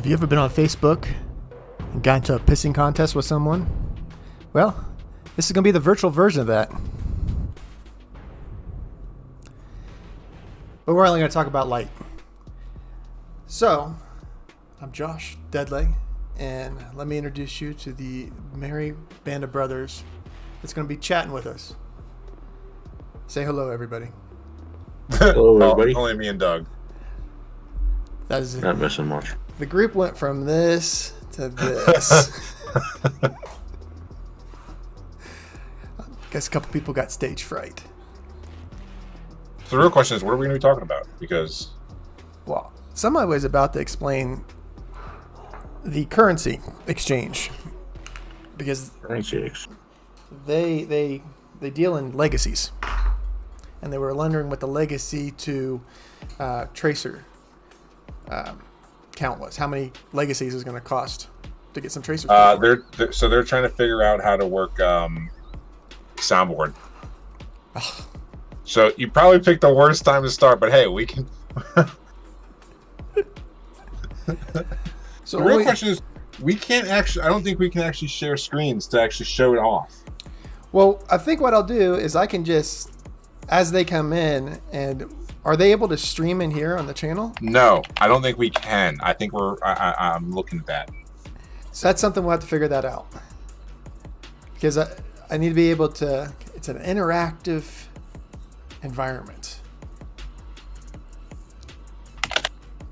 Have you ever been on Facebook and got into a pissing contest with someone? Well, this is going to be the virtual version of that. But we're only going to talk about light. So, I'm Josh Deadley, and let me introduce you to the merry band of brothers that's going to be chatting with us. Say hello, everybody. Hello, everybody. Only me and Doug. That is Not missing much. The group went from this to this. Guess a couple people got stage fright. So the real question is, what are we going to be talking about? Because, Well, somebody was about to explain the currency exchange because they deal in legacies, and they were wondering what the legacy to tracer count was. How many legacies is going to cost to get some tracers? they're trying to figure out how to work soundboard. So you probably picked the worst time to start, but hey, we can. So the real question is, we can't actually. I don't think we can actually share screens to actually show it off. Well, I think what I'll do is I can just, as they come in, and are they able to stream in here on the channel? No, I don't think we can. I think I'm looking at that. So that's something we'll have to figure that out. Because I need to be able to, it's an interactive environment.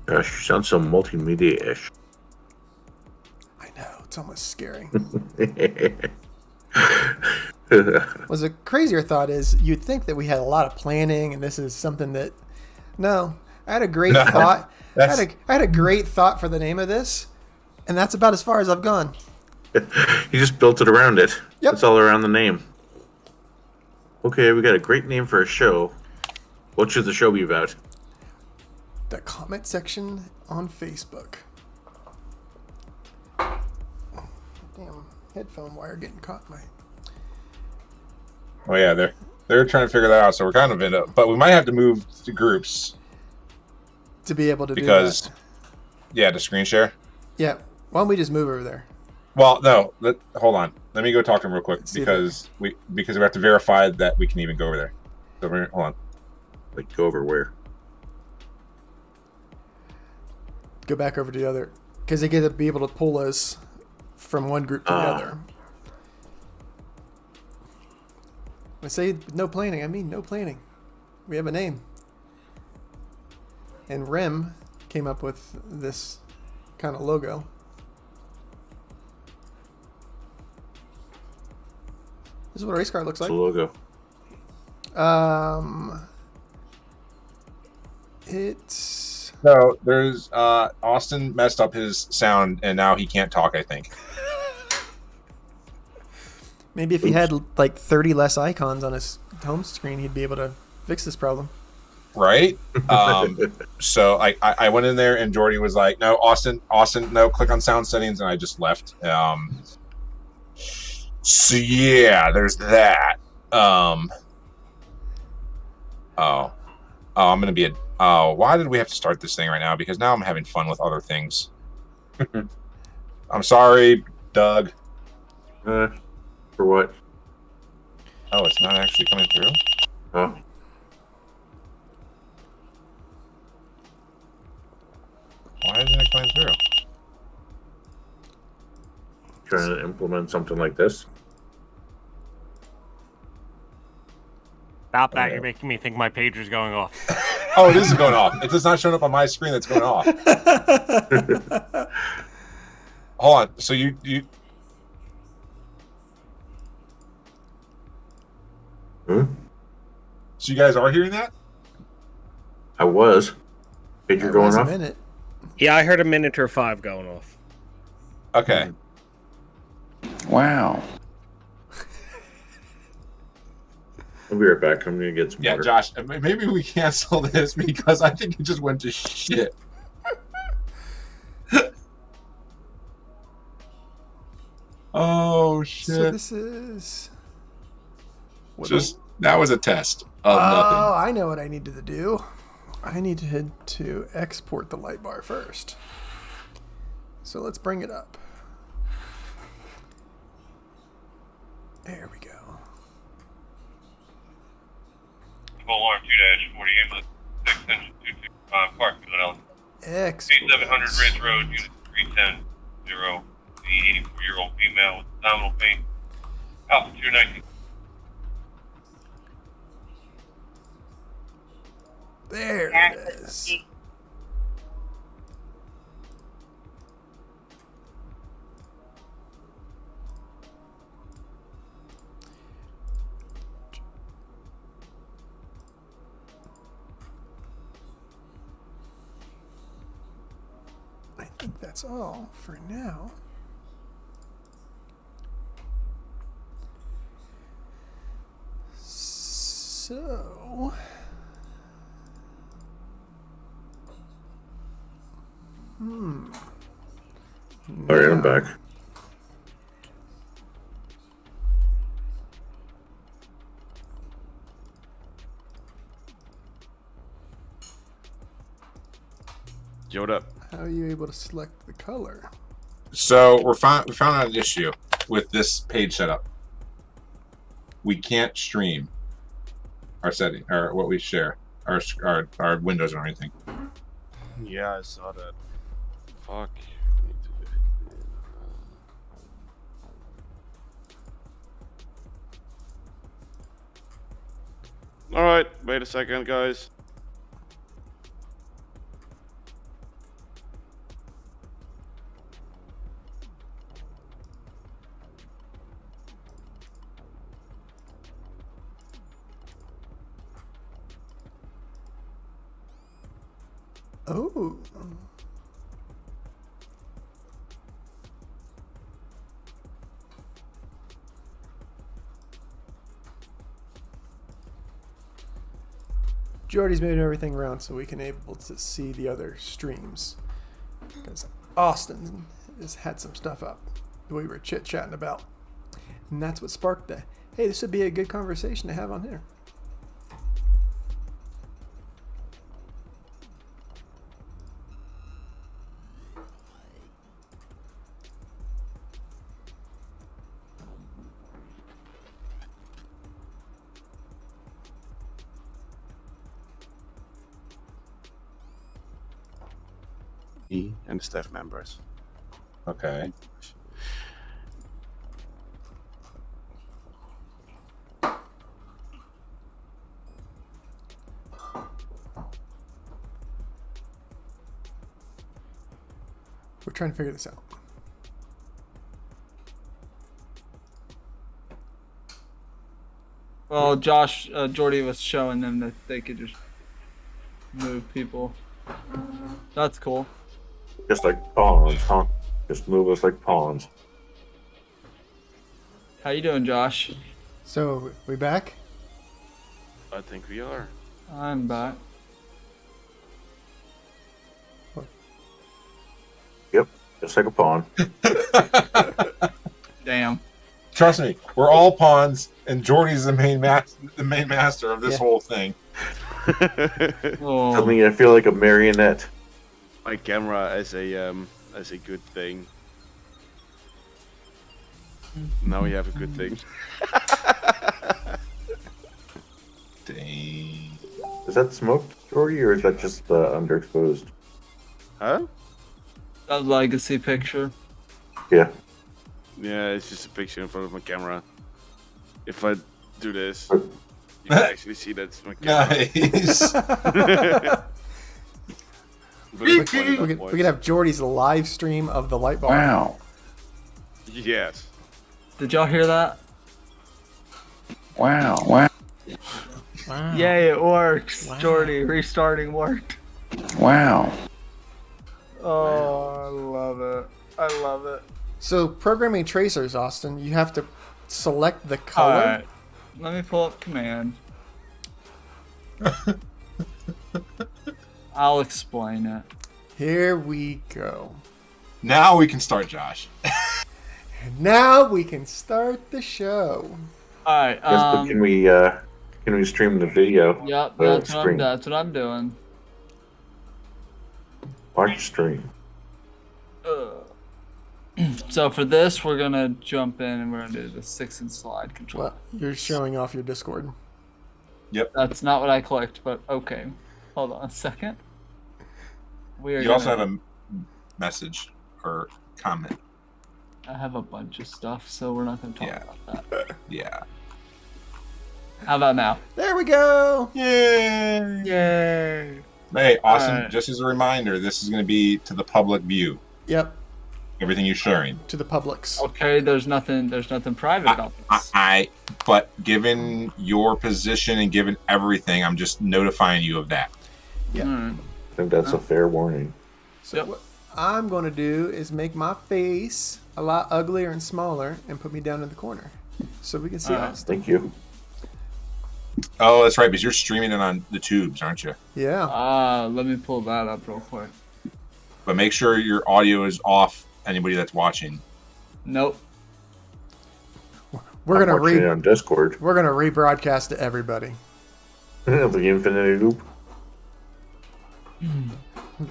Gosh, sounds so multimedia-ish. I know, it's almost scary. Well, the crazier thought is you'd think that we had a lot of planning and this is something that, no, I had a great thought. I had a great thought for the name of this, and that's about as far as I've gone. You just built it around it. Yep. It's all around the name. Okay, we got a great name for a show. What should the show be about? The comment section on Facebook. Damn, headphone wire getting caught in my... Oh yeah, they're trying to figure that out. So we're kind of in it, but we might have to move to groups to be able to do that. Yeah, to screen share. Yeah, why don't we just move over there? Well, no, hold on. Let me go talk to him real quick because we have to verify that we can even go over there. So hold on. Like, go over where? Go back over to the other, because they get to be able to pull us from one group to the other. I say no planning. I mean no planning. We have a name. And Rem came up with this kind of logo. This is what a race car looks like. It's a logo. It's... No, there's Austin messed up his sound and now he can't talk, I think. Maybe if he had like 30 less icons on his home screen, he'd be able to fix this problem. Right? So I went in there and Jordy was like, no, Austin, no, click on sound settings, and I just left. So yeah, there's that. I'm gonna be why did we have to start this thing right now? Because now I'm having fun with other things. I'm sorry, Doug. For what? Oh, it's not actually coming through? Oh. Why isn't it coming through? Trying to implement something like this? Stop that, you're making me think my pager's going off. Oh, it is going off. It does not show up on my screen that's going off. Hold on. So you Hmm? So you guys are hearing that? I was. Pager going off? A minute. Yeah, I heard a minute or 5 going off. Okay. Wow. I'll be right back. I'm going to get some Yeah, water. Josh, maybe we cancel this because I think it just went to shit. Oh, shit. So this is... That was a test of nothing. Oh, I know what I needed to do. I needed to export the light bar first. So let's bring it up. There we go. Alarm 2-48, 6 engine 225, Park Philadelphia. Excellent. 8700 Ridge Road, Unit 310, 0. The 84-year-old female with abdominal pain. Altitude 19. There it is. I think that's all for now. So, All right, I'm back. Yoed up. How are you able to select the color? So we found out an issue with this page setup. We can't stream our setting or what we share, our windows or anything. Yeah, I saw that. Fuck. Alright, wait a second, guys. Oh. Jordy's moving everything around so we can able to see the other streams. Because Austin has had some stuff up that we were chit-chatting about. And that's what sparked the, hey, this would be a good conversation to have on here. Me and staff members. Okay. We're trying to figure this out. Well, Josh, Jordy was showing them that they could just move people. That's cool. Just like pawns, huh? Just move us like pawns. How you doing, Josh? So, we back? I think we are. I'm back. Yep, just like a pawn. Damn. Trust me, we're all pawns, and Jordy's the main master of this Yeah. whole thing. I Oh, mean, I feel like a marionette. My camera as a good thing. Now we have a good thing. Dang. Is that smoked, Jordy, or is that just underexposed? Huh? that legacy picture. Yeah. Yeah, it's just a picture in front of my camera. If I do this, you can actually see that's my camera. Nice. But it's We one could, voice. we could have Jordy's live stream of the light bulb. Wow. Yes. Did y'all hear that? Wow. Wow. Wow. Yay, it works. Wow. Jordy, restarting worked. Wow. Oh, I love it. I love it. So, programming tracers, Austin, you have to select the color. Alright. Let me pull up command. I'll explain it. Here we go. Now we can start, Josh. And now we can start the show. Alright, Yes, but can we stream the video? Yep, Screen. that's what I'm doing. Watch stream. So for this, we're gonna jump in and we're gonna do the 6 and slide control. Well, you're showing off your Discord. That's not what I clicked, but okay. Hold on a second. We are. You also have a message or comment. I have a bunch of stuff, so we're not gonna talk about that. Yeah. How about now? There we go. Yay! Yay! Hey, awesome. Alright. Just as a reminder, this is going to be to the public view. Yep, Everything you're sharing. to the Publix. Okay, there's nothing private about this. But given your position and given everything, I'm just notifying you of that. Yeah. Alright. I think that's a fair warning. So Yep. what I'm going to do is make my face a lot uglier and smaller and put me down in the corner so we can see Alright. us. Thank you. Oh, that's right, because you're streaming it on the tubes, aren't you? Yeah. Let me pull that up real quick. But make sure your audio is off, anybody that's watching. Nope. We're gonna watching it on Discord. we're gonna rebroadcast to everybody. The infinity loop.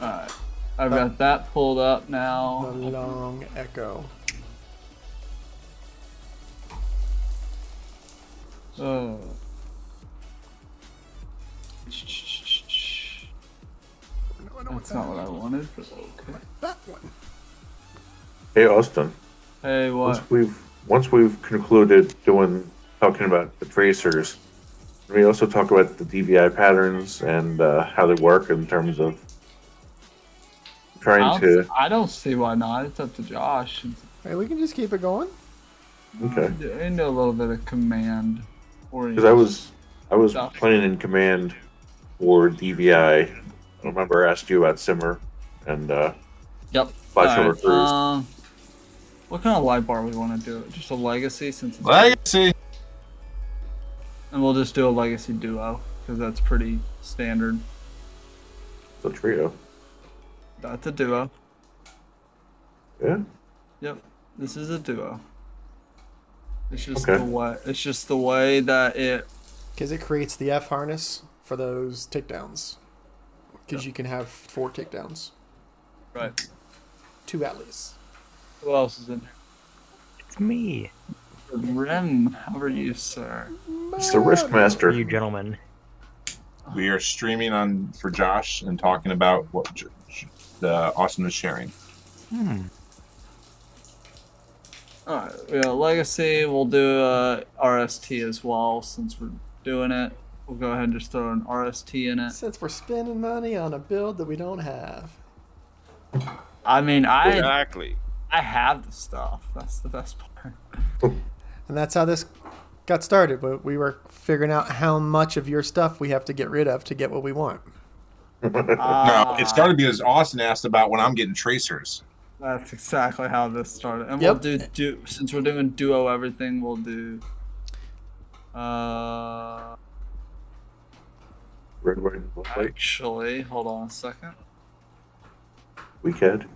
Alright. I've got that pulled up The now. long echo. Oh. That's not what I wanted, but okay. That one. Hey Austin. Hey, what? Once we've concluded talking about the tracers, we also talk about the DVI patterns and how they work in terms of trying to. I don't see why not. It's up to Josh. Hey, we can just keep it going. Okay. I know a little bit of command. Because I was Stuff. playing in command for DVI. I remember I asked you about Simmer and Yep. Flash over Alright, Cruise. what kind of light bar we want to do? Just a legacy since it's Legacy! and we'll just do a legacy duo because that's pretty standard. The trio. That's a duo. Yeah. Yep. This is a duo. It's just Okay. the way that it. Because it creates the F harness for those takedowns. Because you can have 4 takedowns. Right. 2 at least. Who else is in there? It's me. Rim, how are you, sir? It's the Risk Master. You gentlemen. We are streaming on for Josh and talking about what Austin was sharing. Alright, we got legacy. We'll do RST as well since we're doing it. We'll go ahead and just throw an RST in it. Since we're spending money on a build that we don't have. I mean, I Exactly. have the stuff. That's the best part. And that's how this got started. But we were figuring out how much of your stuff we have to get rid of to get what we want. No, it started because Austin asked about when I'm getting tracers. That's exactly how this started. And Yep. we'll do since we're doing duo everything, we'll do Red, white, and black. actually, hold on a second. Weekend.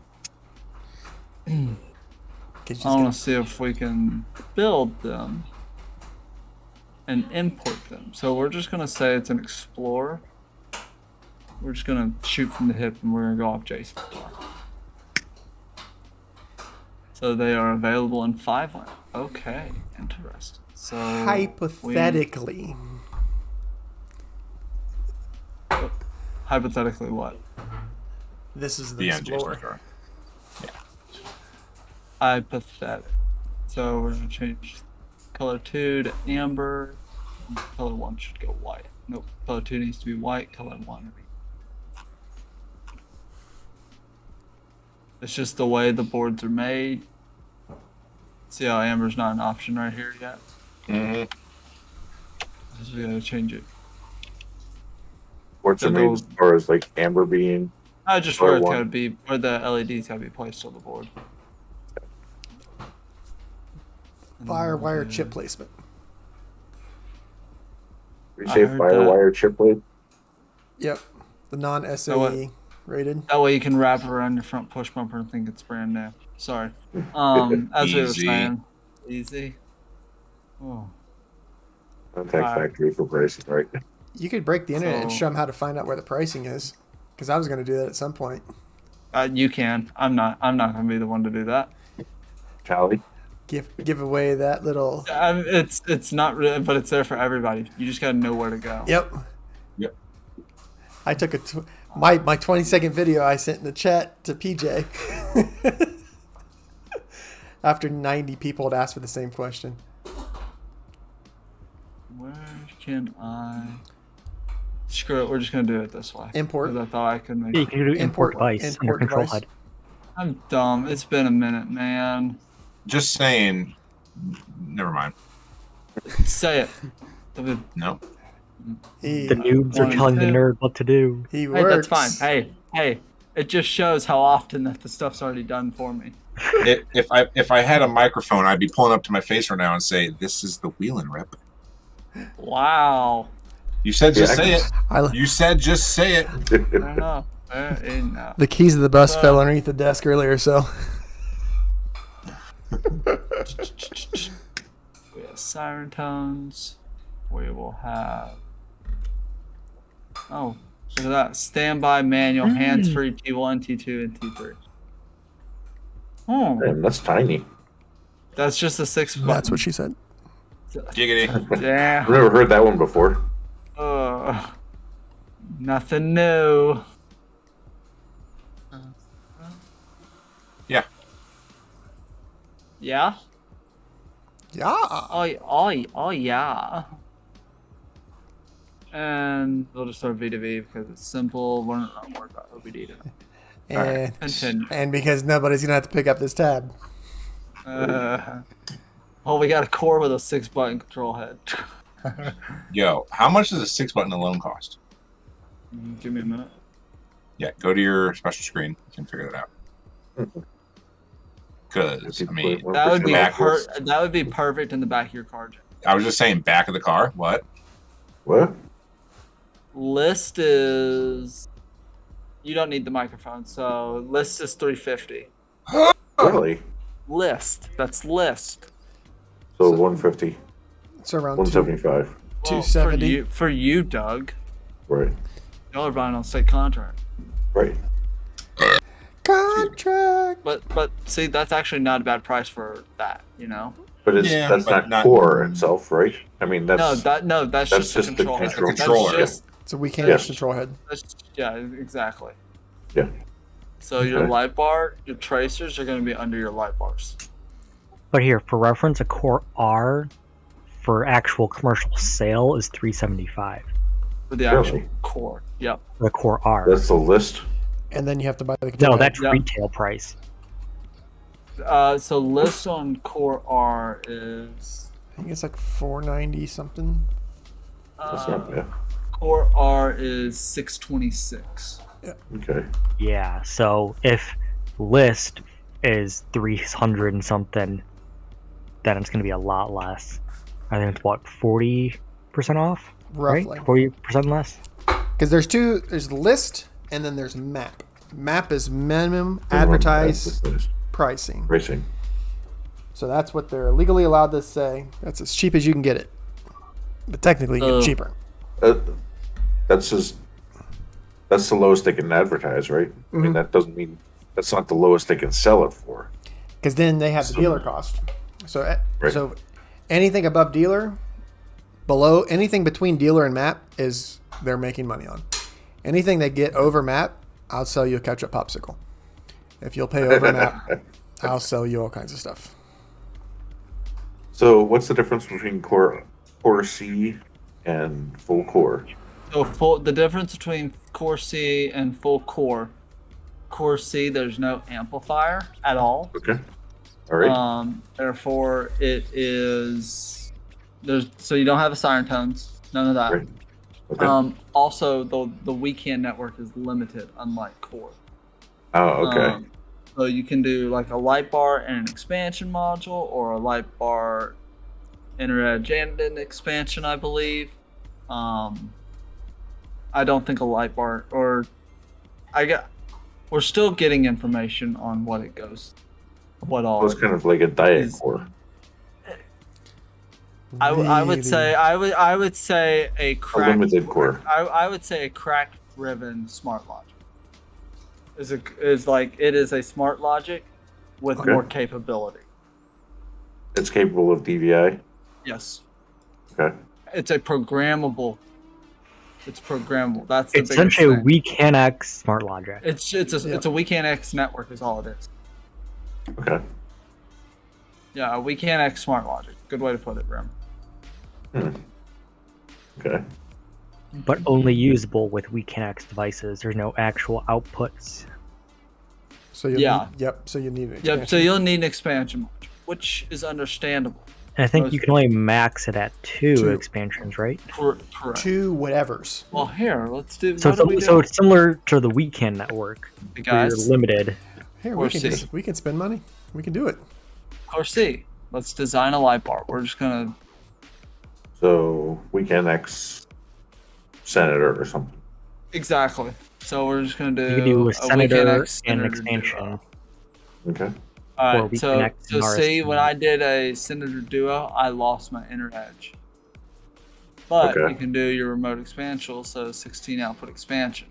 Cause I want to see if we can build them and import them. So we're just gonna say it's an explorer. We're just gonna shoot from the hip and we're gonna go off Jason. So they are available in 5 land. Okay, interesting. So hypothetically. hypothetically, what? This is the Yeah, Explorer. Jason, sorry. Hypothetic. So we're gonna change color 2 to amber. Color 1 should go white. Nope. Color 2 needs to be white. Color 1. It's just the way the boards are made. See how amber's not an option right here yet? Mm-hmm. So we gotta change it. What's The it made as little- far as like amber being? I just Color where it's one. gotta be, where the LEDs gotta be placed on the board. Firewire chip placement. We I say heard firewire chiplet. Yep. The non what? SAE rated. That way you can wrap it around your front push bumper and think it's brand new. Sorry. As we were Easy. saying. Easy. Oh. Contact factory for pricing, right? You could break the internet and So- show them how to find out where the pricing is. Because I was going to do that at some point. You can. I'm not gonna be the one to do that. tally. Give away that little. It's not really, but it's there for everybody. You just gotta know where to go. Yep. Yep. I took my 20-second video I sent in the chat to PJ after 90 people had asked for the same question. Where can I? Screw it. We're just gonna do it this way. Import. 'Cause I thought I could make. Yeah, you can do import device under import control device. HUD. I'm dumb. It's been a minute, man. Just saying. Never mind. Say it. No. He, The noobs are telling the nerd what to do. he Hey, works. that's fine. Hey. It just shows how often that the stuff's already done for me. If I had a microphone, I'd be pulling up to my face right now and say, "This is the wheel and rip." Wow. You said just Yeah, I say can- it. I, You said just say it. I don't know. No. the keys of the bus fell underneath the desk earlier, so. We have siren tones. We will have. Oh, look at that. Standby manual, hands-free T1, T2, and T3. Oh, Damn, that's tiny. that's just a 6 button. That's what she said. Giggity. I've Damn. never heard that one before. Nothing new. Yeah. Yeah? Yeah. Oh, yeah. And we'll just start V2V because it's simple. We're not worried about OBD. And, Continue. and because nobody's going to have to pick up this tab. Well, we got a core with a 6-button control head. Yo, how much does a 6-button alone cost? Give me a minute. Yeah, go to your special screen. You can figure that out. Because I mean, That would be backwards. that would be perfect in the back of your car. Jim. I was just saying, back of the car. What? What? List is. You don't need the microphone, so list is 350. Really? List. That's list. So 150, It's around 175. Well, 270. for you, Doug. Right. Y'all are buying on state contract. Right. Contract. But see, that's actually not a bad price for that. You know. But Yeah, that's but not not- core itself, right? I mean, that's That's that's just a just the control head. control. That's Controller. just It's a weekend Yes. control head. yeah, exactly. Yeah. So your Okay. light bar, your tracers are going to be under your light bars. But here, for reference, a Core R for actual commercial sale is $375. For the actual Really? core. Yep. The Core R. That's the list. And then you have to buy the control No, head. that's Yeah. retail price. So list on core R is I think it's like 490 something. That's not bad. core R is 626. Okay. Yeah, so if list is 300 and something, then it's going to be a lot less. I think it's what, 40% off? Roughly. Right? 40% less? Because there's list and then there's map. Map is minimum advertised pricing. Racing. So that's what they're legally allowed to say. That's as cheap as you can get it. But technically, you get cheaper. That's the lowest they can advertise, right? I mean, that doesn't mean that's not the lowest they can sell it for. Because then they have the dealer cost. So, Right. so anything above dealer, below anything between dealer and map is they're making money on. Anything they get over map, I'll sell you a ketchup popsicle. If you'll pay over map, I'll sell you all kinds of stuff. So, what's the difference between core C and full core? So the difference between core C and full core. Core C, there's no amplifier at all. Okay. All right. Therefore, it is so you don't have a siren tones, none of that. Right. Okay. Also, the weekend network is limited, unlike core. Oh, okay. So you can do like a light bar and an expansion module, or a light bar inter-adjacent expansion, I believe. I don't think a light bar, or we're still getting information on what it goes, what all. It's kind of like a diet is- core. I would say I would say a A cracked limited core. I would say a cracked driven smart logic is like it is a smart logic with Okay. more capability. It's capable of DVI. Yes. Okay. It's a programmable. It's programmable. That's the It's biggest essentially a thing. WeCanX smart logic. It's a WeCanX network is all it is. Okay. Yeah, a WeCanX smart logic. Good way to put it, Brim. Okay. But only usable with WeCanX devices. There's no actual outputs. So you Yeah. So you need an expansion. Yep. So you'll need an expansion module, which is understandable. And I think Most- you can only max it at two Two. expansions, right? Correct. 2 whatevers. Well, here, let's do. So what do we so do? it's similar to the Weekend network, where Guys, you're limited. Here Or we can spend money. We can do it. Course C. Let's design a light bar. We're just gonna. So Weekend X Senator or something. Exactly. So we're just gonna do. You can do a Senator Weekend and X an Senator expansion. duo. Okay. All Or right. we So connect so an see, RSD. when I did a Senator duo, I lost my inner edge. But Okay. you can do your remote expansion, so 16 output expansion.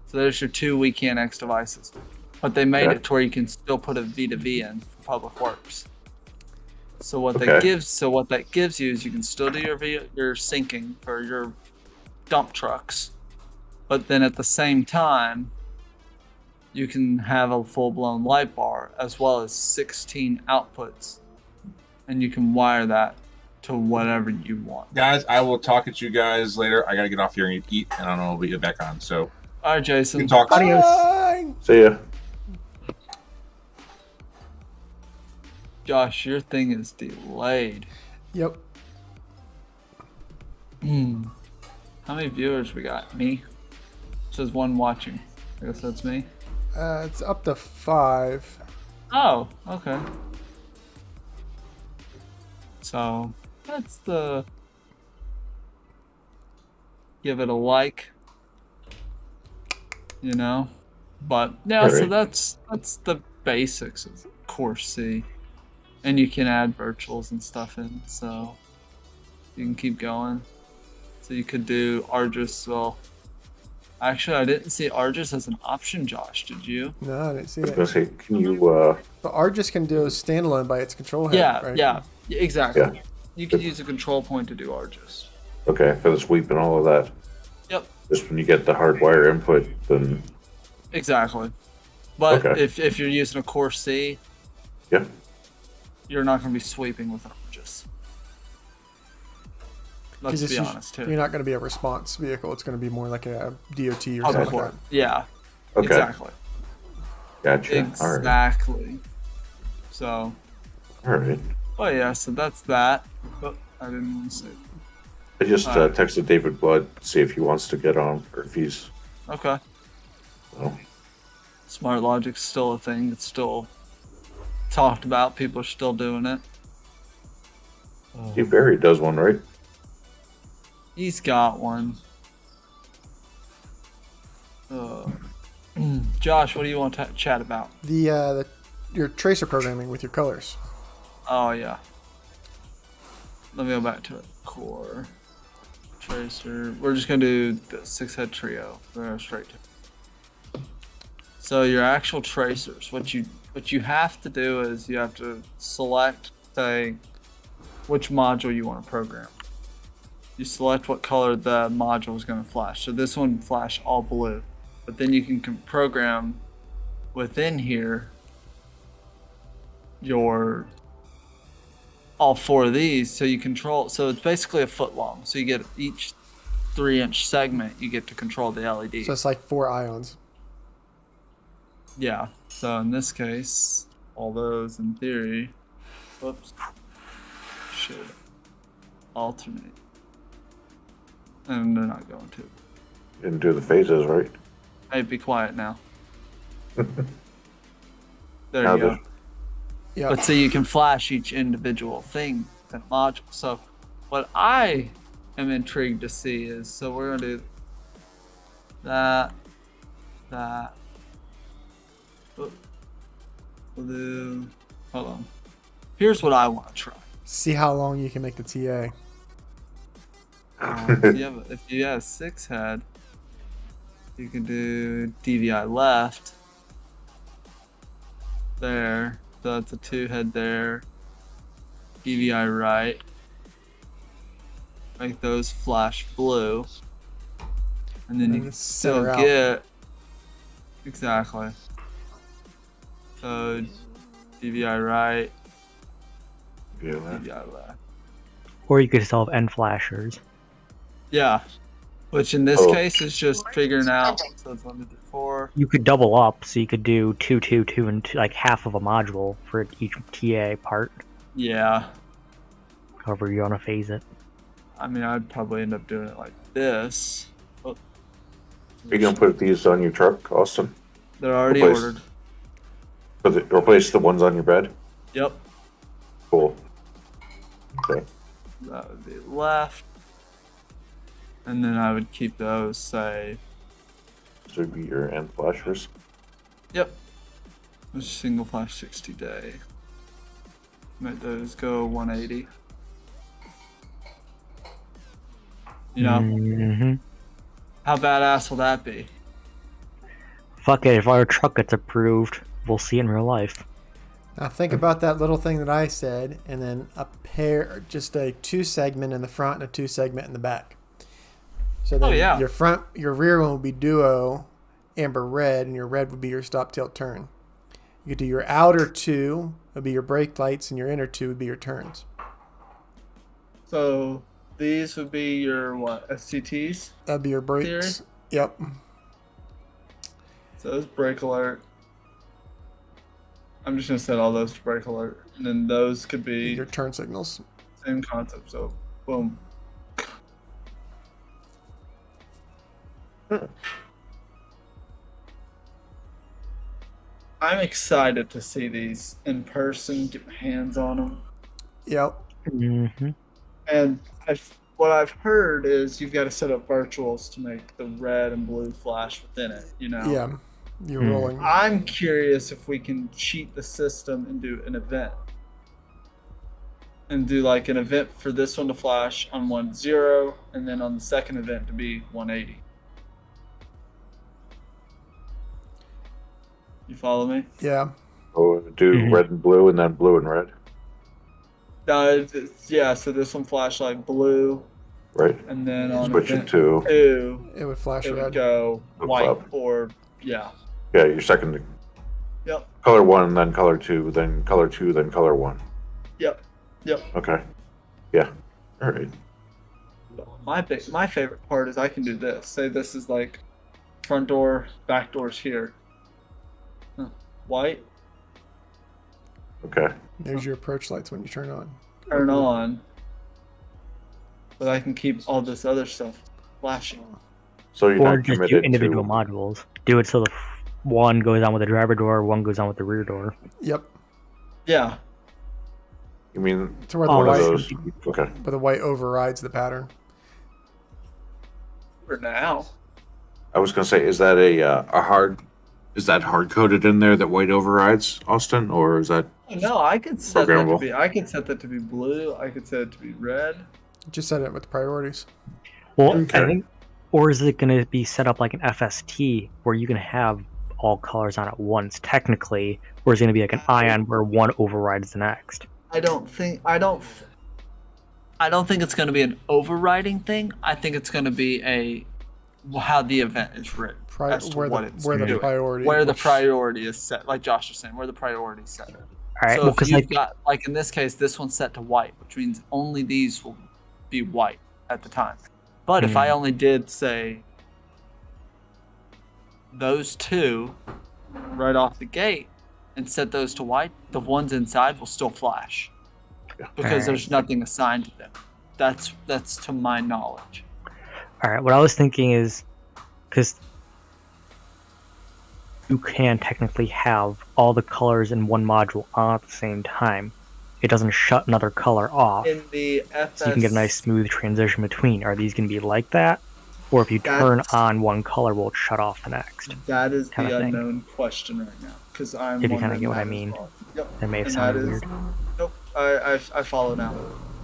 So there's your 2 Weekend X devices. But they made Okay. it to where you can still put a V2V in for Public Works. So what Okay. that gives you is you can still do your syncing for your dump trucks, but then at the same time, you can have a full-blown light bar as well as 16 outputs, and you can wire that to whatever you want. Guys, I will talk at you guys later. I gotta get off here and eat, and I don't know we'll be back on. So All right, we Jason. can talk. Bye. See ya. Josh, your thing is delayed. Yep. How many viewers we got? Me? It says 1 watching. I guess that's me. It's up to 5. Oh, okay. So that's the. Give it a like. You know, but yeah. So Alright. that's the basics of Course C, and you can add virtuals and stuff in. So you can keep going. So you could do Argus. Well, actually, I didn't see Argus as an option. Josh, did you? No, I didn't see I was gonna that. say, can you But Argus can do a standalone by its control head, Yeah, right? yeah, exactly. Yeah. You could use a control point to do Argus. okay, for the sweep and all of that. Yep. Just when you get the hardwire input, then Exactly. But Okay. if you're using a Core C, yeah. you're not going to be sweeping with Argus. Let's Because be it's honest You're here. not going to be a response vehicle. It's going to be more like a DOT or Public something like work. that. Yeah, Okay. exactly. Gotcha. All right. Exactly. So, All right. oh yeah, so that's that. But I didn't want to say. I just Alright. texted David Blood to see if he wants to get on or if he's. Okay. Well, Smart Logic's still a thing. It's still talked about. People are still doing it. Steve Barry does one, right? He's got one. Josh, what do you want to chat about? The your tracer programming with your colors. Oh yeah. Let me go back to it. Core tracer. We're just gonna do the 6-head trio. We're gonna go straight to it. So your actual tracers, what you have to do is you have to select, say, which module you want to program. You select what color the module is going to flash. So this one flash all blue, but then you can program within here your all 4 of these, so you control. So it's basically a foot long. So you get each 3-inch segment. You get to control the LED. So it's like 4 ions. Yeah. So in this case, all those in theory, whoops, should alternate. And they're not going to. Didn't do the phases, right? Hey, be quiet now. There Now you go. the- Yeah. But see, you can flash each individual thing in module. So what I am intrigued to see is, so we're gonna do that. Oop. We'll do, hold on. Here's what I want to try. See how long you can make the TA. If you have 6-head, you can do DVI left. There. So that's a 2-head there. DVI right. Make those flash blue. And then And you can it's still center out. get exactly. So DVI right, Yeah, that- DVI left. Or you could still have end flashers. Yeah. Which in this Oh. case is just figuring out. So it's 1, 2, 3, 4. You could double up, so you could do 2, 2, 2, and 2, like half of a module for each TA part. Yeah. However you want to phase it. I mean, I'd probably end up doing it like this. Oh. Are you gonna put these on your truck, Austin? They're already Replace- ordered. Replace the ones on your bed? Yep. Cool. Okay. That would be left. And then I would keep those, say, So it'd be your end flashers. yep. A single flash 60 day. Make those go 180. You know, Mm-hmm. how badass will that be? Fuck it, if our truck gets approved, we'll see it in real life. Now think about that little thing that I said, and then just a 2 segment in the front and a 2 segment in the back. So then yeah. your rear one would be duo, amber red, and your red would be your stop tilt turn. You could do your outer 2 would be your brake lights, and your inner 2 would be your turns. So these would be your what? SCTs? That'd be your brakes. Theory? Yep. So those brake alert. I'm just gonna set all those to brake alert, and then those could be Your turn signals. same concept. So boom. I'm excited to see these in person, get my hands on them. Yep. Mm-hmm. And what I've heard is you've got to set up virtuals to make the red and blue flash within it, you know? Yeah. You're Hmm. rolling. I'm curious if we can cheat the system and do an event. And do like an event for this one to flash on 1-0, and then on the second event to be 180. You follow me? Yeah. Oh, do Mhm. red and blue and then blue and red, Yeah, so this one flash like blue, right? and then on Switch it event to 2, It would flash it would red. go Flip white flop. or, yeah. Yeah, your second Yep, color 1, then color 2, then color 2, then color 1. yep, yep. Okay. Yeah. All right. My favorite part is I can do this. Say this is like front door, back door's here. Huh. White, Okay. There's your approach lights when you turn on. turn on. But I can keep all this other stuff flashing. So you're Or not just do committed individual to. modules. Do it so the one goes on with the driver door, one goes on with the rear door. Yep. Yeah, You mean To where the Oh, one of white, those? Okay. where the white overrides the pattern. for now. I was gonna say, is that a hard? Is that hard coded in there that white overrides, Austin, or is that? No, I could set that to Programmable. be. I could set that to be blue. I could set it to be red. Just set it with the priorities. Well, Okay. I think, or is it going to be set up like an FST where you can have all colors on at once, technically, or is it going to be like an ion where one overrides the next? I don't think it's going to be an overriding thing. I think it's going to be how the event is written. as to Where what the it's where the doing. priority. Where the which- priority is set, like Josh was saying, where the priority is set. All right, So well, if because you've got, like in this case, this one's set to white, which means only these will be white at the time. But if I only did, say, those two right off the gate and set those to white, the ones inside will still flash. Because Alright. there's nothing assigned to them. That's to my knowledge. all right, what I was thinking is, because you can technically have all the colors in one module on at the same time. It doesn't shut another color off. In the FS, So you can get a nice smooth transition between. Are these going to be like that? Or if you turn That's- on one color, will it shut off the next? That is kinda the thing. unknown question right now. Because I'm If you kinda wondering get what I that as mean. well. Yep. That may have And sounded that is- weird. Nope. I follow now.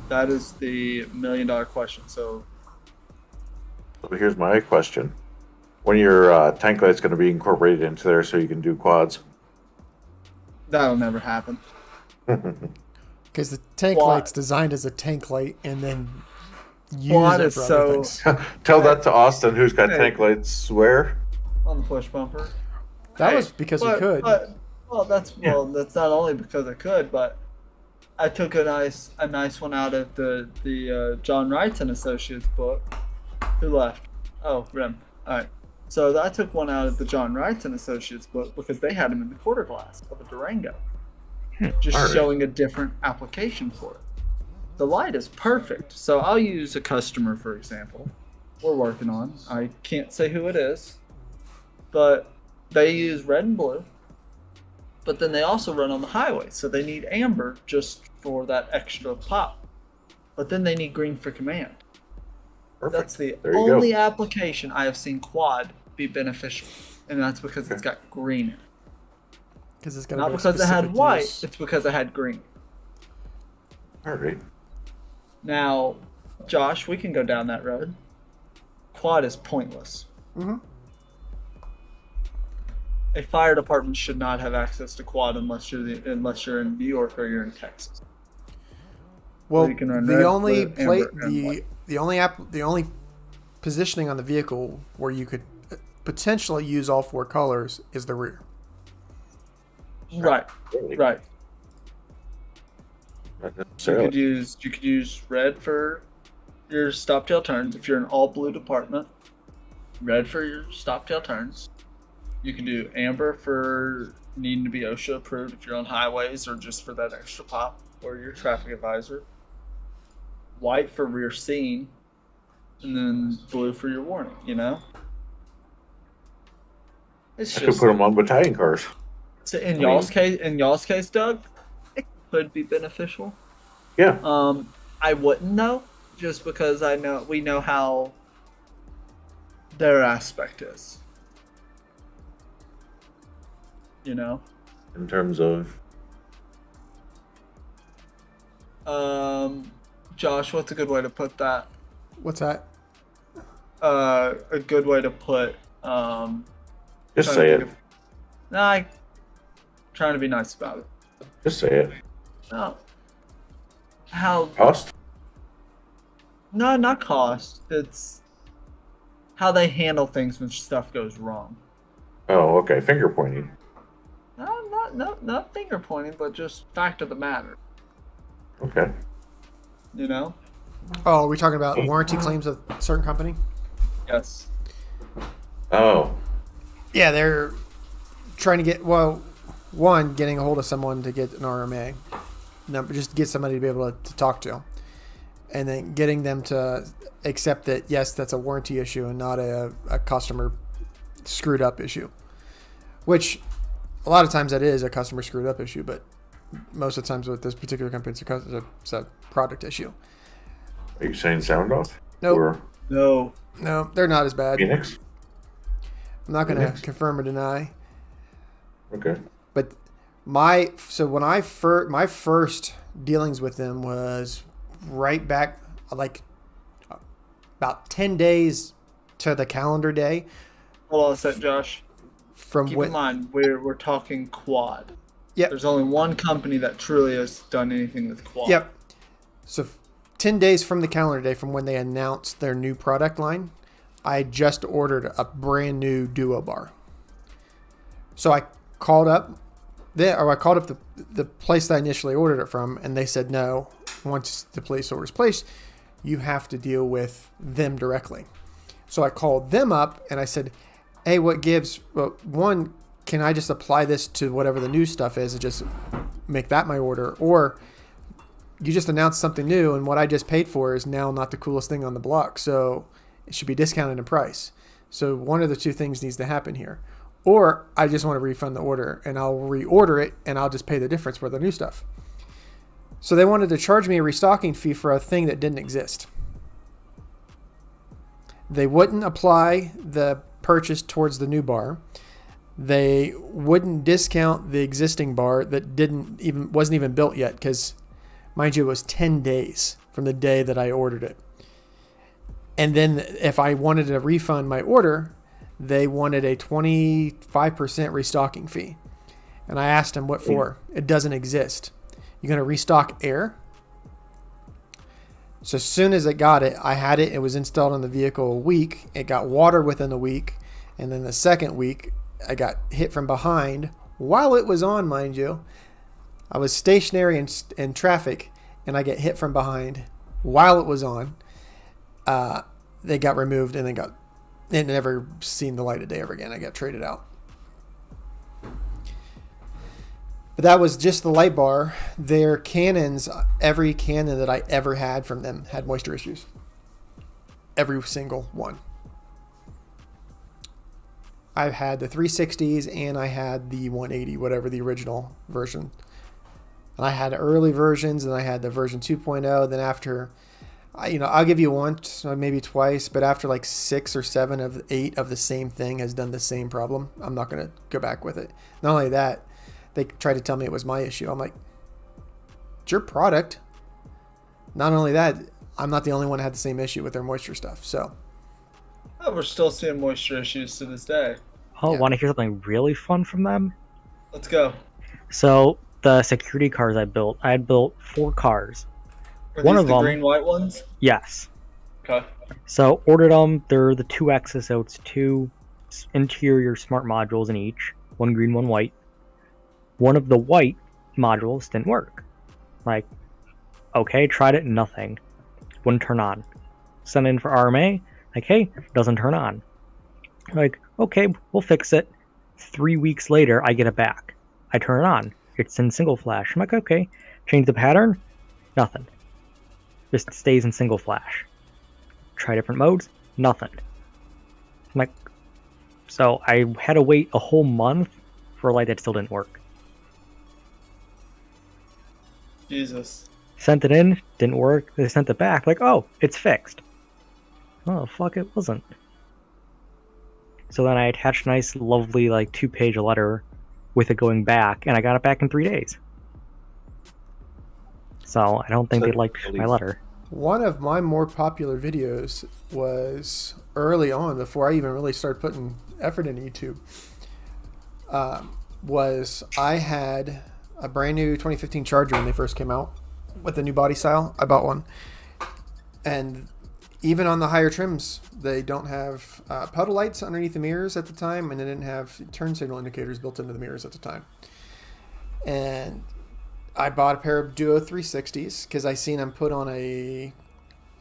That is the $1 million question. So So here's my question: when your tank light's going to be incorporated into there, so you can do quads? that'll never happen. Because the tank Quad. light's designed as a tank light, and then use Quad it is for other so things. Tell that to Austin, who's got Hey. tank lights where? on the push bumper. That Hey, was because we but- could. that's not only because I could, but I took a nice one out of the John Wright and Associates book. Who left? Oh, Rim. All right. So I took one out of the John Wright and Associates book because they had him in the quarter glass of a Durango, just All right. showing a different application for it. The light is perfect. So I'll use a customer for example. We're working on. I can't say who it is, but they use red and blue. But then they also run on the highway, so they need amber just for that extra pop. But then they need green for command. Perfect. That's the There you only go. application I have seen quad be beneficial, and that's because it's got green in it. Because it's got Not because it had white, it's because it had green. All right. Now, Josh, we can go down that road. Quad is pointless. Mhm. A fire department should not have access to quad unless you're in New York or you're in Texas. Well, you can run the red, only blue, plate, amber, and white. the only positioning on the vehicle where you could potentially use all four colors is the rear. Right, Really? right. Not You necessarily. could use red for your stop tail turns if you're an all blue department. Red for your stop tail turns. You can do amber for needing to be OSHA approved if you're on highways or just for that extra pop or your traffic advisor. White for rear seeing, and then blue for your warning. You know. It's I could just put them on battalion cars. so in y'all's case, Doug, it could be beneficial. Yeah. I wouldn't know, just because we know how their aspect is. You know, In terms of Josh, what's a good way to put that? What's that? A good way to put. just trying say to it. think of- Nah, I'm trying to be nice about it. Just say it. No. How? Cost? No, not cost. It's how they handle things when stuff goes wrong. Oh, okay. Finger pointing. No, not finger pointing, but just fact of the matter. Okay. You know? Oh, are we talking about warranty claims of a certain company? Yes. Oh, Yeah, they're trying to get getting a hold of someone to get an RMA, number, just to get somebody to be able to talk to, and then getting them to accept that yes, that's a warranty issue and not a customer screwed up issue. Which a lot of times that is a customer screwed up issue, but most of the times with this particular company, it's a product issue. are you saying sound off? Nope. Or No, they're not as bad. Phoenix? I'm not going to Phoenix? confirm or deny. Okay. But my first dealings with them was right back like about 10 days to the calendar day Hold on a sec, Josh. from Keep when in mind, we're talking quad. Yep. There's only one company that truly has done anything with quad. Yep. So 10 days from the calendar day from when they announced their new product line, I just ordered a brand new Duo bar. So I called up the place that I initially ordered it from, and they said no. Once the place order is placed, you have to deal with them directly. So I called them up and I said, "Hey, what gives? Well, one, can I just apply this to whatever the new stuff is and just make that my order, or you just announced something new and what I just paid for is now not the coolest thing on the block, so it should be discounted in price. So one of the two things needs to happen here. Or I just want to refund the order and I'll reorder it and I'll just pay the difference for the new stuff." So they wanted to charge me a restocking fee for a thing that didn't exist. They wouldn't apply the purchase towards the new bar. They wouldn't discount the existing bar that wasn't even built yet, because mind you, it was 10 days from the day that I ordered it. And then if I wanted to refund my order, they wanted a 25% restocking fee. And I asked them what for. It doesn't exist. you're going to restock air. So as soon as it got it, I had it. It was installed on the vehicle a week. It got water within a week. And then the second week, I got hit from behind while it was on, mind you. I was stationary in traffic, and I get hit from behind while it was on. They got removed, and it never seen the light of day ever again. I got traded out. But that was just the light bar. Their cannons, every cannon that I ever had from them had moisture issues. Every single one. I've had the 360s and I had the 180, whatever the original version. And I had early versions, and I had the version 2.0. Then after, I'll give you once, maybe twice, but after like 6 or 7 of 8 of the same thing has done the same problem, I'm not going to go back with it. Not only that, they tried to tell me it was my issue. I'm like, it's your product. Not only that, I'm not the only one that had the same issue with their moisture stuff. So Oh, we're still seeing moisture issues to this day. Oh, Yeah. want to hear something really fun from them? Let's go. So the security cars I had built 4 cars. Are One these of the them- green white ones? Yes. Okay. So ordered them. They're the 2Xs, so it's 2 interior smart modules in each. 1 green, 1 white. One of the white modules didn't work. Like, okay, tried it, nothing. Wouldn't turn on. Sent in for RMA. Like, hey, doesn't turn on. Like, okay, we'll fix it. 3 weeks later, I get it back. I turn it on. It's in single flash. I'm like, okay. Change the pattern. Nothing. Just stays in single flash. Try different modes. Nothing. I'm like, so I had to wait a whole month for a light that still didn't work. Jesus. Sent it in, didn't work. They sent it back. Like, oh, it's fixed. Oh, fuck, it wasn't. So then I attached a nice, lovely, 2-page letter with it going back, and I got it back in 3 days. So I don't think So, they liked my letter. one of my more popular videos was early on, before I even really started putting effort into YouTube, was I had a brand new 2015 Charger when they first came out with the new body style. I bought one. And even on the higher trims, they don't have puddle lights underneath the mirrors at the time, and they didn't have turn signal indicators built into the mirrors at the time. And I bought a pair of Duo 360s because I seen them put on it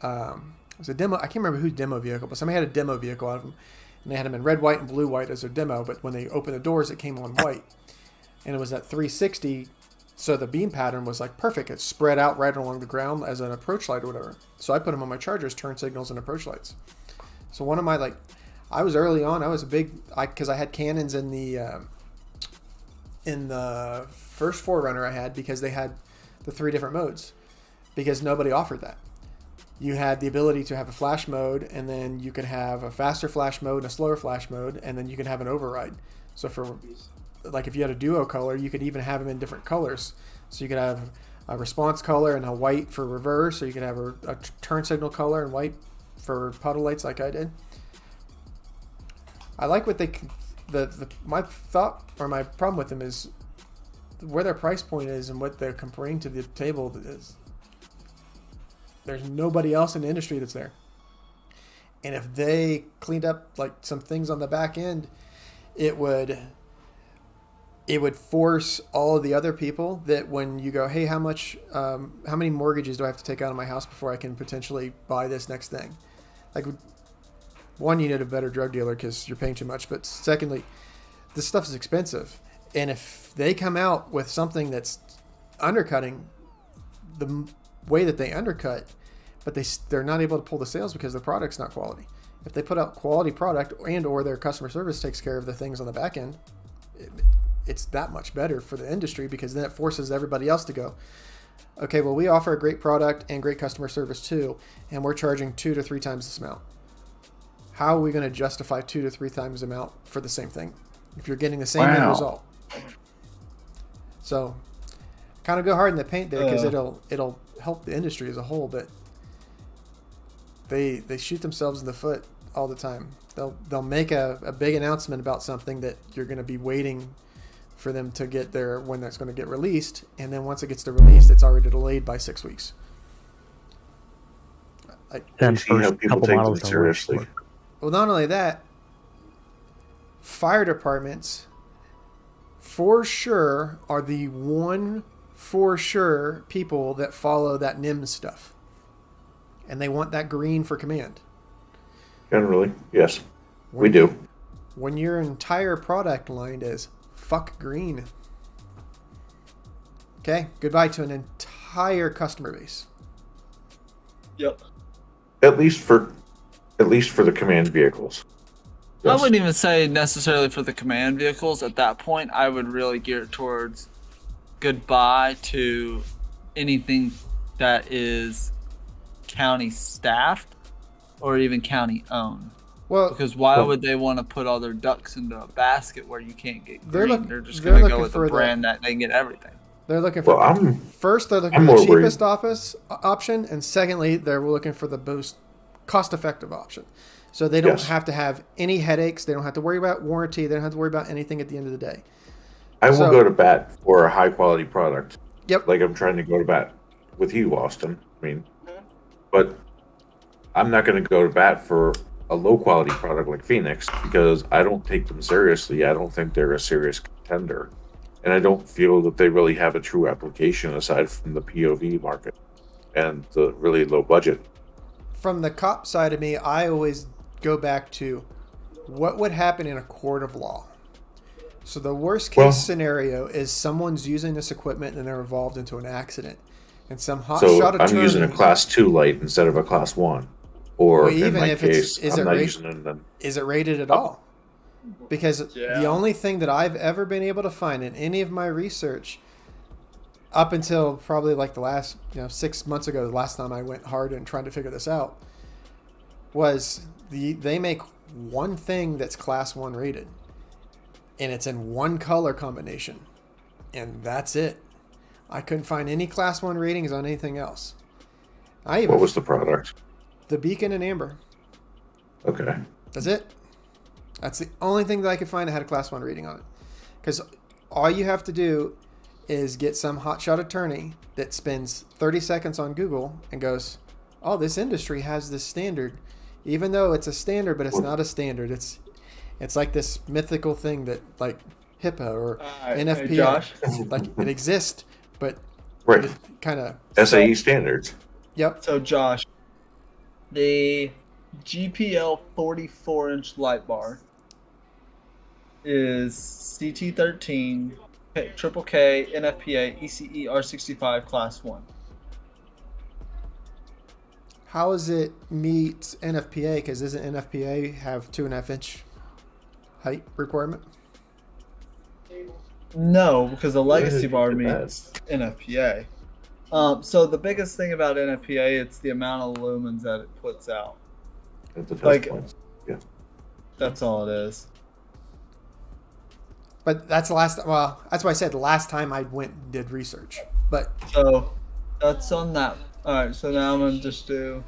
was a demo. I can't remember whose demo vehicle, but somebody had a demo vehicle out of them, and they had them in red, white, and blue white as their demo. But when they opened the doors, it came on white, and it was that 360. So the beam pattern was perfect. It spread out right along the ground as an approach light or whatever. So I put them on my Chargers, turn signals, and approach lights. So one of my I was early on. I was a big because I had cannons in the first 4Runner I had, because they had the 3 different modes, because nobody offered that. You had the ability to have a flash mode, and then you could have a faster flash mode and a slower flash mode, and then you could have an override. So for if you had a duo color, you could even have them in different colors. So you could have a response color and a white for reverse, or you could have a turn signal color and white for puddle lights like I did. I like what my thought or my problem with them is where their price point is and what they're bringing to the table is. There's nobody else in the industry that's there. And if they cleaned up some things on the back end, it would force all of the other people that when you go, hey, how many mortgages do I have to take out of my house before I can potentially buy this next thing? One, you need a better drug dealer because you're paying too much. But secondly, this stuff is expensive. And if they come out with something that's undercutting the way that they undercut, but they're not able to pull the sales because the product's not quality. If they put out quality product or their customer service takes care of the things on the back end, it's that much better for the industry, because then it forces everybody else to go, okay, well, we offer a great product and great customer service too, and we're charging 2 to 3 times this amount. How are we going to justify 2 to 3 times the amount for the same thing if you're getting the same end result? So kind of go hard in the paint there, because it'll help the industry as a whole, but they shoot themselves in the foot all the time. They'll make a big announcement about something that you're going to be waiting for them to get there when that's going to get released. And then once it gets to released, it's already delayed by 6 weeks. Then You see how first people couple take them models don't seriously. work. Well, not only that, fire departments for sure are the one for sure people that follow that NIM stuff. And they want that green for command. Generally, yes, we When do. When your entire product line is fuck green. Okay, goodbye to an entire customer base. Yep. At least for the command vehicles. I Yes. wouldn't even say necessarily for the command vehicles. At that point, I would really gear it towards goodbye to anything that is county staffed or even county owned. Well, Because why would they want to put all their ducks into a basket where you can't get They're green? look- They're just they're going to go looking with for a the- brand that they can get everything. they're looking for Well, they're looking I'm for the more worried. cheapest option, and secondly, they're looking for the most cost-effective option. So they don't Yes. have to have any headaches. They don't have to worry about warranty. They don't have to worry about anything at the end of the day. I will So- go to bat for a high quality product. Yep. Like I'm trying to go to bat with you, Austin. I mean, but I'm not going to go to bat for a low quality product like Phoenix because I don't take them seriously. I don't think they're a serious contender. And I don't feel that they really have a true application aside from the POV market and the really low budget. From the cop side of me, I always go back to what would happen in a court of law. So the worst case Well- scenario is someone's using this equipment and they're involved into an accident, and some So hotshot I'm attorney. using a class 2 light instead of a class 1. Or Well, in even my if it's- case, is I'm it not rate- using it. Then Is it rated at all? Because Yeah. the only thing that I've ever been able to find in any of my research, up until probably like the last 6 months ago, the last time I went hard and trying to figure this out, was they make one thing that's class 1 rated, and it's in one color combination, and that's it. I couldn't find any class 1 ratings on anything else. I even what was the product? the beacon and amber. Okay. That's it. That's the only thing that I could find that had a class 1 rating on it. Because all you have to do is get some hotshot attorney that spends 30 seconds on Google and goes, oh, this industry has this standard. Even though it's a standard, but it's not a standard. It's like this mythical thing that like HIPAA or NFPA. Hey, Josh. Like it exists, but Right. it kind of... SAE standards. Yep. So, Josh, the GPL 44-inch light bar is CT13, Triple K, NFPA, ECE R65 Class 1. How does it meet NFPA? Because doesn't NFPA have 2.5 inch height requirement? No, because the legacy did bar you get that? meets NFPA. So the biggest thing about NFPA, it's the amount of lumens that it puts out. At the test Like- points. Yeah. That's all it is. But that's the last. Well, that's why I said the last time I went and did research. But So that's on that. All right. So now I'm gonna just do.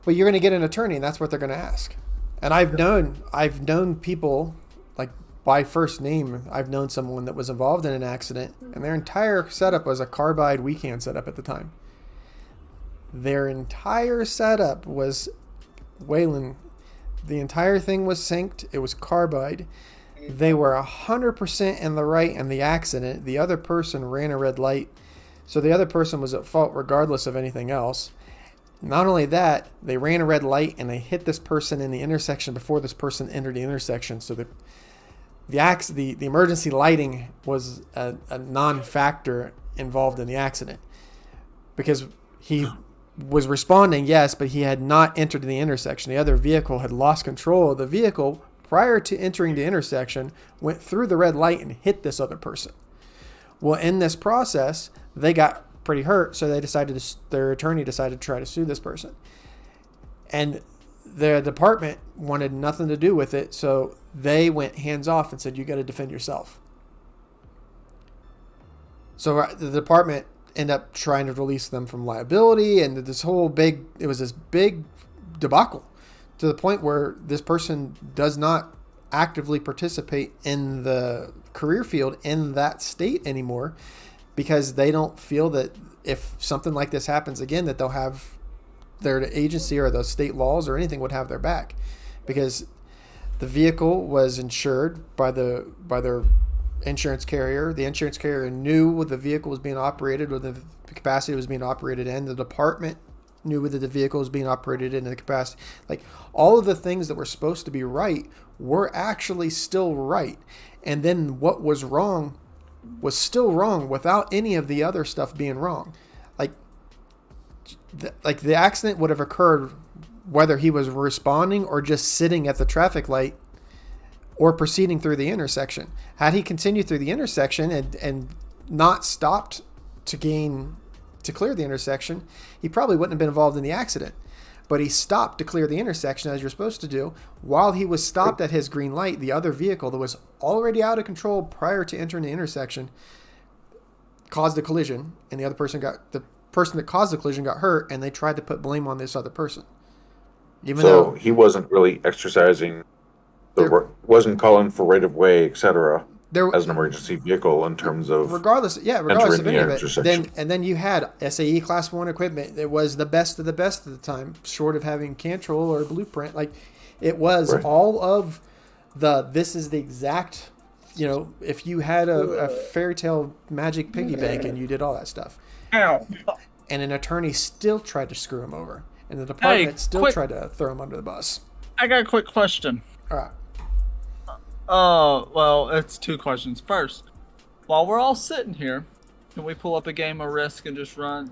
you're going to get an attorney, and that's what they're going to ask. And I've known people like by first name. I've known someone that was involved in an accident, and their entire setup was a carbide weekend setup at the time. Their entire setup was Wayland. The entire thing was synced. It was carbide. They were 100% in the right in the accident. The other person ran a red light. So the other person was at fault regardless of anything else. Not only that, they ran a red light and they hit this person in the intersection before this person entered the intersection. So the emergency lighting was a non-factor involved in the accident. Because he was responding, yes, but he had not entered the intersection. The other vehicle had lost control of the vehicle prior to entering the intersection, went through the red light and hit this other person. Well, in this process, they got pretty hurt, so their attorney decided to try to sue this person. And the department wanted nothing to do with it, so they went hands off and said, you got to defend yourself. So the department ended up trying to release them from liability, and it was this big debacle to the point where this person does not actively participate in the career field in that state anymore, because they don't feel that if something like this happens again, that they'll have their agency or those state laws or anything would have their back, because the vehicle was insured by their insurance carrier. The insurance carrier knew what the vehicle was being operated, what the capacity was being operated in. The department knew whether the vehicle was being operated in the capacity. Like, all of the things that were supposed to be right were actually still right. And then what was wrong was still wrong without any of the other stuff being wrong. Like the accident would have occurred whether he was responding or just sitting at the traffic light or proceeding through the intersection. Had he continued through the intersection and not stopped to clear the intersection, he probably wouldn't have been involved in the accident. But he stopped to clear the intersection, as you're supposed to do. While he was stopped at his green light, the other vehicle that was already out of control prior to entering the intersection caused a collision, and the person that caused the collision got hurt, and they tried to put blame on this other person. So he wasn't really exercising, wasn't calling for right of way, etc. As an emergency vehicle in terms of regardless of any of it. Then you had SAE Class 1 equipment that was the best of the best at the time, short of having Cantrol or Blueprint. Like, it was all of this is the exact, if you had a fairy tale magic piggy bank and you did all that stuff. Ow. And an attorney still tried to screw him over. And the department tried to throw him under the bus. I got a quick question. All right. Well, it's two questions. First, while we're all sitting here, can we pull up a game of Risk and just run?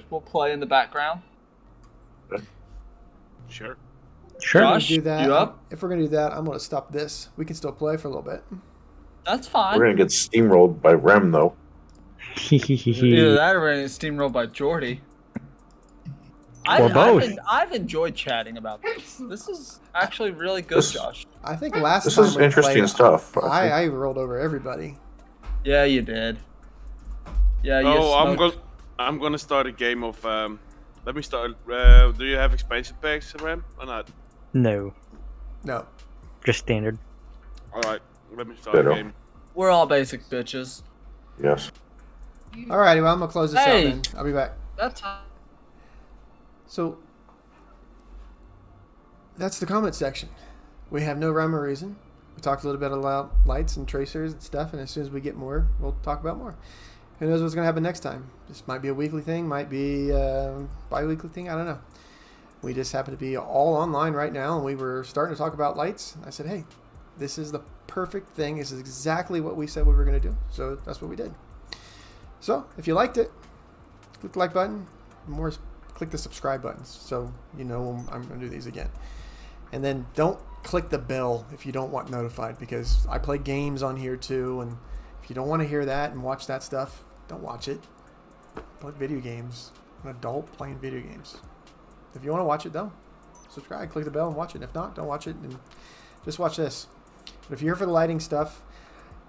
We'll play in the background. Sure. Josh, do that. you up? If we're gonna do that, I'm gonna stop this. We can still play for a little bit. That's fine. We're gonna get steamrolled by Rem though. Either that or we're gonna get steamrolled by Jordy. I've enjoyed chatting about this. This is actually really good, Josh. I think last this time is interesting stuff. I rolled over everybody. Yeah, you did. Yeah, I'm gonna start a game of. Let me start. Do you have expansion packs, Rem, or not? No. Just standard. All right, let me start a game. We're all basic bitches. Yes. Alrighty, well, I'm gonna close this out then. I'll be back. That's So that's the comment section. We have no rhyme or reason. We talked a little bit about lights and tracers and stuff, and as soon as we get more, we'll talk about more. Who knows what's going to happen next time? This might be a weekly thing, might be a bi-weekly thing, I don't know. We just happen to be all online right now, and we were starting to talk about lights. I said, hey, this is the perfect thing. This is exactly what we said we were going to do, so that's what we did. So if you liked it, click the like button. Click the subscribe buttons so you know when I'm going to do these again. And then don't click the bell if you don't want notified, because I play games on here too, and if you don't want to hear that and watch that stuff, don't watch it. Play video games. I'm an adult playing video games. If you want to watch it though, subscribe, click the bell and watch it. If not, don't watch it and just watch this. But if you're here for the lighting stuff,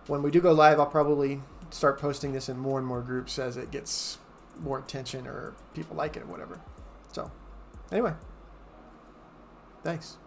when we do go live, I'll probably start posting this in more and more groups as it gets more attention or people like it or whatever. So anyway, thanks.